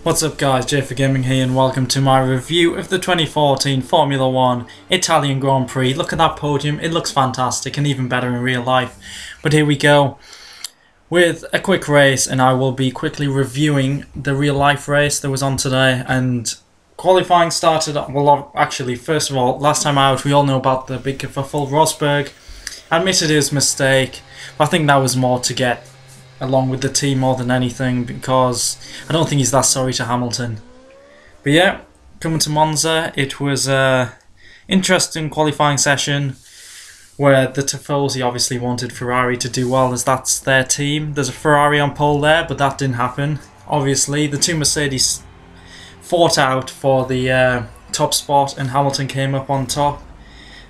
What's up guys, JayFerGaming here and welcome to my review of the 2014 Formula 1 Italian Grand Prix. Look at that podium, it looks fantastic and even better in real life. But here we go with a quick race, and I will be quickly reviewing the real life race that was on today. And qualifying started, well actually first of all, last time out we all know about the big kerfuffle. Rosberg admitted his mistake, but I think that was more to get along with the team more than anything, because I don't think he's that sorry to Hamilton. But yeah, coming to Monza, it was a interesting qualifying session where the Tifosi obviously wanted Ferrari to do well, as that's their team. There's a Ferrari on pole there, but that didn't happen. Obviously, the two Mercedes fought out for the top spot, and Hamilton came up on top.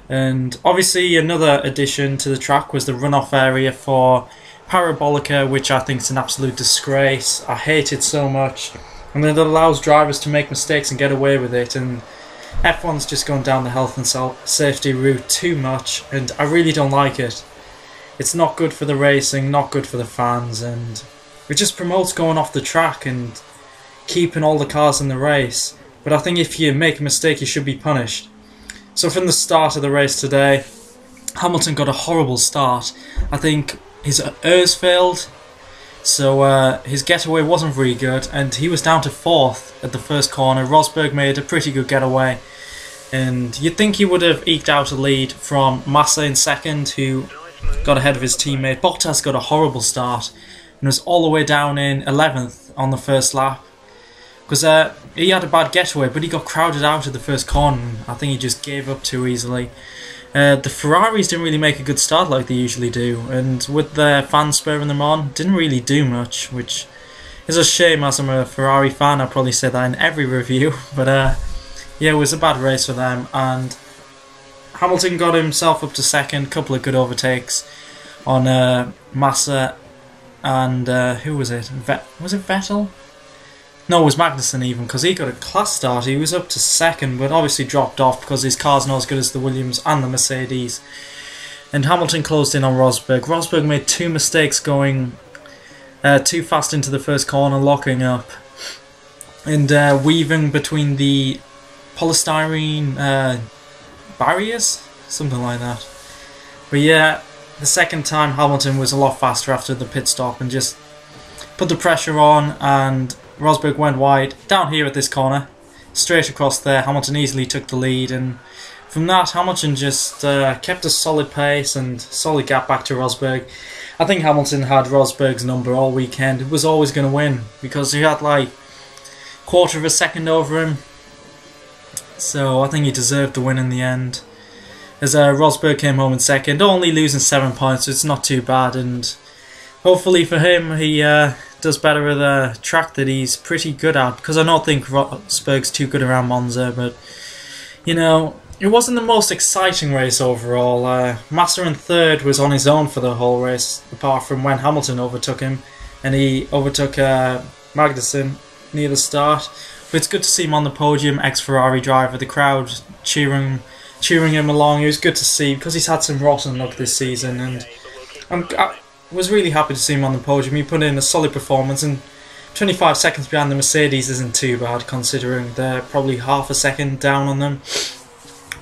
And obviously another addition to the track was the runoff area for Parabolica, which I think is an absolute disgrace. I hate it so much. I mean, it allows drivers to make mistakes and get away with it, and F1's just gone down the health and safety route too much, and I really don't like it. It's not good for the racing, not good for the fans, and it just promotes going off the track and keeping all the cars in the race. But I think if you make a mistake, you should be punished. So from the start of the race today, Hamilton got a horrible start. I think his ERS failed, so his getaway wasn't very good, and he was down to 4th at the first corner. Rosberg made a pretty good getaway, and you'd think he would have eked out a lead from Massa in 2nd, who got ahead of his teammate. Bottas got a horrible start and was all the way down in 11th on the first lap, because he had a bad getaway, but he got crowded out at the first corner. I think he just gave up too easily. The Ferraris didn't really make a good start like they usually do, and with their fans spurring them on, didn't really do much, which is a shame. As I'm a Ferrari fan, I'll probably say that in every review, but yeah, it was a bad race for them, and Hamilton got himself up to 2nd, couple of good overtakes on Massa, and who was it? Was it Vettel? No, it was Magnussen even, because he got a class start. He was up to 2nd, but obviously dropped off because his car's not as good as the Williams and the Mercedes. And Hamilton closed in on Rosberg. Rosberg made 2 mistakes going too fast into the first corner, locking up, and weaving between the polystyrene barriers, something like that. But yeah, the second time Hamilton was a lot faster after the pit stop and just put the pressure on, and Rosberg went wide down here at this corner, straight across there. Hamilton easily took the lead, and from that Hamilton just kept a solid pace and solid gap back to Rosberg. I think Hamilton had Rosberg's number all weekend. It was always going to win because he had like quarter of a second over him, so I think he deserved the win in the end. As Rosberg came home in 2nd, only losing 7 points, so it's not too bad, and hopefully for him he does better with a track that he's pretty good at, because I don't think Rosberg's too good around Monza. But you know, it wasn't the most exciting race overall. Massa in 3rd was on his own for the whole race, apart from when Hamilton overtook him, and he overtook Magnussen near the start. But it's good to see him on the podium, ex-Ferrari driver. The crowd cheering him along. It was good to see, because he's had some rotten luck this season, and I was really happy to see him on the podium. He put in a solid performance, and 25 seconds behind the Mercedes isn't too bad, considering they're probably half a second down on them.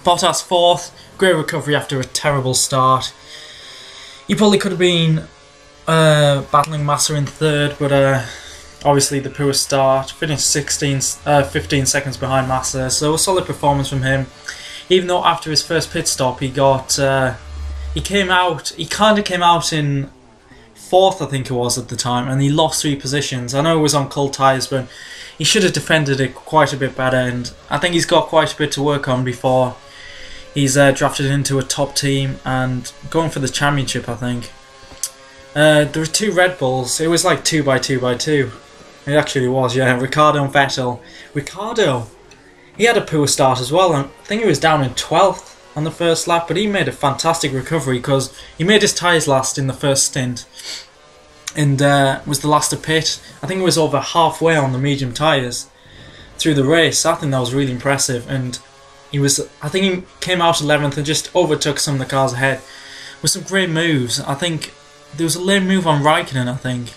Bottas 4th, great recovery after a terrible start. He probably could have been battling Massa in 3rd, but obviously the poor start. Finished 15 seconds behind Massa, so a solid performance from him. Even though after his first pit stop he got he kind of came out in 4th, I think it was at the time, and he lost 3 positions. I know it was on cold tyres, but he should have defended it quite a bit better, and I think he's got quite a bit to work on before he's drafted into a top team and going for the championship, I think. There were 2 Red Bulls. It was like 2 by 2 by 2. It actually was, yeah. Ricciardo and Vettel. Ricciardo, he had a poor start as well. I think he was down in 12th on the first lap, but he made a fantastic recovery because he made his tyres last in the first stint and was the last to pit. I think it was over halfway on the medium tyres through the race. I think that was really impressive, and I think he came out 11th and just overtook some of the cars ahead with some great moves. I think there was a lame move on Raikkonen, I think,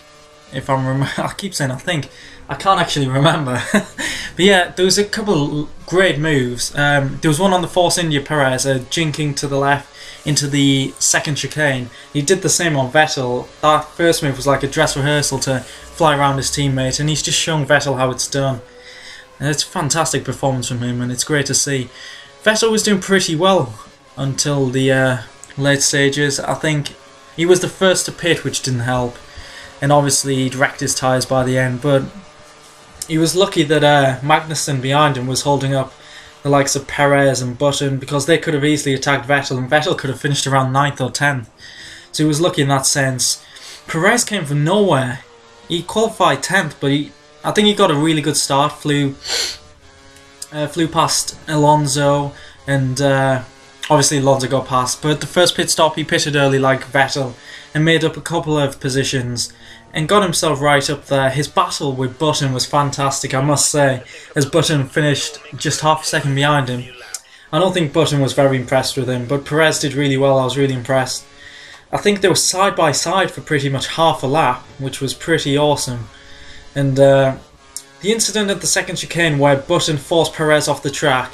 if I keep saying I think. I can't actually remember. But yeah, there was a couple great moves. There was one on the Force India Perez, jinking to the left into the second chicane. He did the same on Vettel. That first move was like a dress rehearsal to fly around his teammate, and he's just showing Vettel how it's done. And it's a fantastic performance from him, and it's great to see. Vettel was doing pretty well until the late stages. I think he was the first to pit, which didn't help, and obviously he'd wrecked his tyres by the end, but he was lucky that Magnussen behind him was holding up the likes of Perez and Button, because they could have easily attacked Vettel, and Vettel could have finished around 9th or 10th. So he was lucky in that sense. Perez came from nowhere. He qualified 10th, but I think he got a really good start. Flew past Alonso, and obviously Alonso got past. But at the first pit stop, he pitted early like Vettel and made up a couple of positions and got himself right up there. His battle with Button was fantastic, I must say, as Button finished just half a second behind him. I don't think Button was very impressed with him, but Perez did really well. I was really impressed. I think they were side by side for pretty much half a lap, which was pretty awesome. And the incident at the second chicane where Button forced Perez off the track,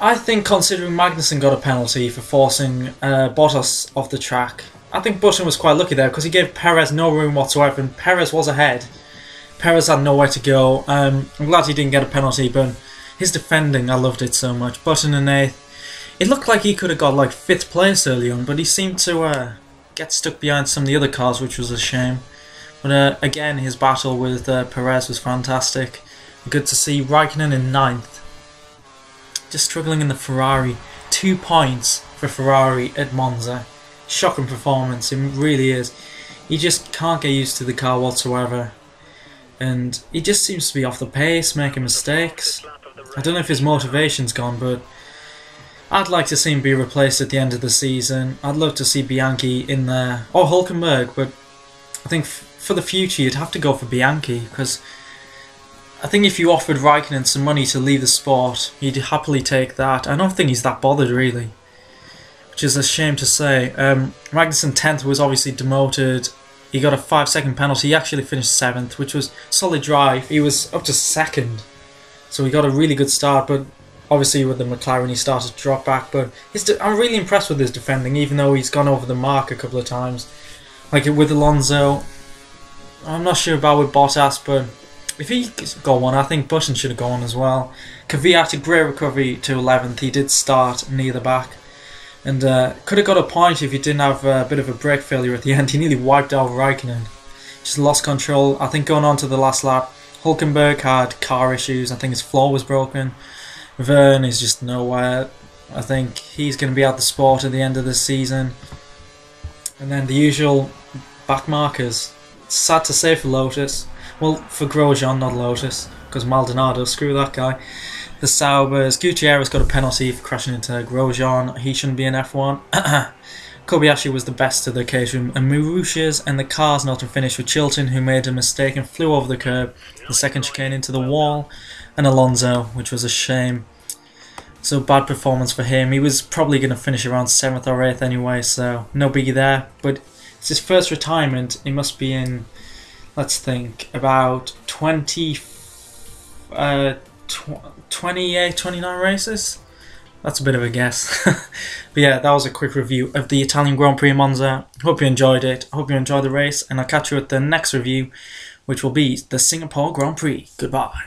I think, considering Magnussen got a penalty for forcing Bottas off the track, I think Button was quite lucky there, because he gave Perez no room whatsoever, and Perez was ahead. Perez had nowhere to go. I'm glad he didn't get a penalty, but his defending, I loved it so much. Button in 8th. It looked like he could have got like 5th place early on, but he seemed to get stuck behind some of the other cars, which was a shame. But again, his battle with Perez was fantastic. Good to see Raikkonen in 9th. Just struggling in the Ferrari. 2 points for Ferrari at Monza. Shocking performance, it really is. He just can't get used to the car whatsoever. And he just seems to be off the pace, making mistakes. I don't know if his motivation's gone, but I'd like to see him be replaced at the end of the season. I'd love to see Bianchi in there, or Hülkenberg, but I think for the future you'd have to go for Bianchi, because I think if you offered Raikkonen some money to leave the sport, he'd happily take that. I don't think he's that bothered, really, which is a shame to say. Magnussen 10th was obviously demoted. He got a 5-second penalty. He actually finished 7th, which was solid drive. He was up to 2nd, so he got a really good start, but obviously with the McLaren he started to drop back. But I'm really impressed with his defending, even though he's gone over the mark a couple of times. Like with Alonso, I'm not sure about with Bottas, but if he got one, I think Button should have gone as well. Kvyat, a great recovery to 11th. He did start near the back, and could have got a point if he didn't have a bit of a brake failure at the end. He nearly wiped out Raikkonen. Just lost control. I think going on to the last lap, Hülkenberg had car issues. I think his floor was broken. Verne is just nowhere. I think he's going to be out the sport at the end of the season. And then the usual back markers. It's sad to say for Lotus. Well, for Grosjean, not Lotus, because Maldonado, screw that guy. The Saubers, Gutierrez got a penalty for crashing into Grosjean. He shouldn't be in F1. Kobayashi was the best of the occasion, and Marusha's and the cars not to finish with Chilton, who made a mistake and flew over the curb. The second chicane into the wall, and Alonso, which was a shame. So bad performance for him. He was probably going to finish around 7th or 8th anyway, so no biggie there. But it's his first retirement. He must be in, let's think, about 28, 29 races? That's a bit of a guess. But yeah, that was a quick review of the Italian Grand Prix in Monza. Hope you enjoyed it. Hope you enjoyed the race, and I'll catch you at the next review, which will be the Singapore Grand Prix. Goodbye.